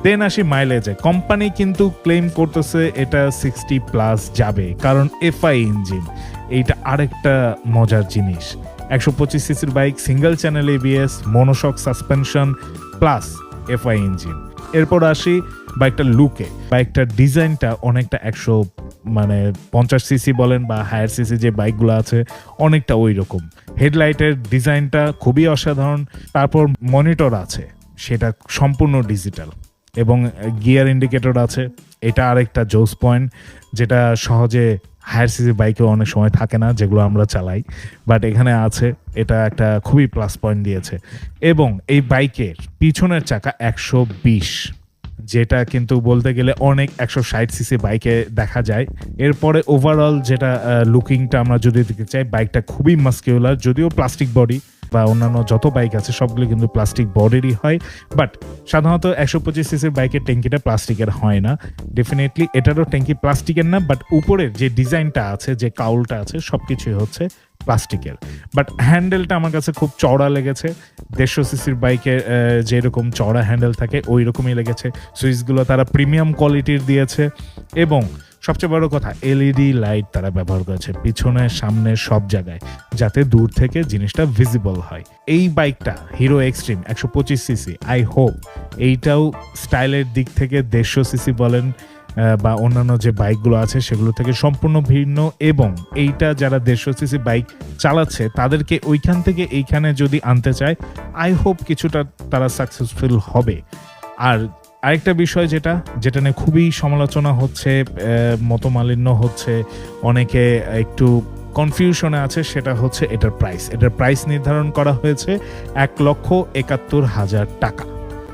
দেন আসি মাইলেজে। কোম্পানি কিন্তু ক্লেম করতেছে এটা 60+ যাবে, কারণ এফআই ইঞ্জিন। এইটা আরেকটা মজার জিনিস। 125 সিসির bike, single channel ABS, monoshock suspension plus FI engine. এরপর আসি বাইকটার লুকে। বাইকটার ডিজাইনটা অনেকটা 150 সিসি বলেন বা হায়ার সিসি যে বাইকগুলো আছে অনেকটা ওই রকম। হেডলাইটের ডিজাইনটা খুবই অসাধারণ। তারপর মনিটর আছে, সেটা সম্পূর্ণ ডিজিটাল এবং গিয়ার ইন্ডিকেটর আছে। এটা আরেকটা জোস পয়েন্ট, যেটা সহজে হায়ার সিসি বাইকেও অনেক সময় থাকে না, যেগুলো আমরা চালাই, বাট এখানে আছে। এটা একটা খুবই প্লাস পয়েন্ট দিয়েছে। এবং এই বাইকের পিছনের চাকা 120, যেটা কিন্তু বলতে গেলে অনেক 160 সিসি বাইকে দেখা যায়। এরপরে ওভারঅল যেটা লুকিংটা আমরা যদি দেখতে চাই, বাইকটা খুবই মাস্কিউলার। যদিও প্লাস্টিক বডি বা অন্যান্য যত বাইক আছে সবগুলো কিন্তু প্লাস্টিক বডিরই হয়, বাট সাধারণত 125 সিসির বাইকের ট্যাঙ্কিটা প্লাস্টিকের হয় না। ডেফিনেটলি এটারও ট্যাঙ্কি প্লাস্টিকের না, বাট উপরের যে ডিজাইনটা আছে, যে কাউলটা আছে, সবকিছুই হচ্ছে প্লাস্টিকের। বাট হ্যান্ডেলটা আমার কাছে খুব চওড়া লেগেছে। 150 সিসির বাইকে যেরকম চওড়া হ্যান্ডেল থাকে ওই রকমই লেগেছে। সুইচগুলো তারা প্রিমিয়াম কোয়ালিটির দিয়েছে এবং সবচেয়ে বড় কথা, এলইডি লাইট তারা ব্যবহার করেছে পিছনে সামনে সব জায়গায়, যাতে দূর থেকে জিনিসটা ভিজিবল হয়। এই বাইকটা Hero Xtreme 125 CC, I hope এইটাও স্টাইলের দিক থেকে 150 সিসি বলেন বা অন্যান্য যে বাইকগুলো আছে সেগুলো থেকে সম্পূর্ণ ভিন্ন। এবং এইটা যারা 150 সিসি বাইক চালাচ্ছে তাদেরকে ওইখান থেকে এইখানে যদি আনতে চায়, আই হোপ কিছুটা তারা সাকসেসফুল হবে। আর আরেকটা বিষয় যেটা নিয়ে খুবই সমালোচনা হচ্ছে, মতমালিন্য হচ্ছে, অনেকে একটু কনফিউশনে আছে, সেটা হচ্ছে এটার প্রাইস নির্ধারণ করা হয়েছে 1,71,000 টাকা।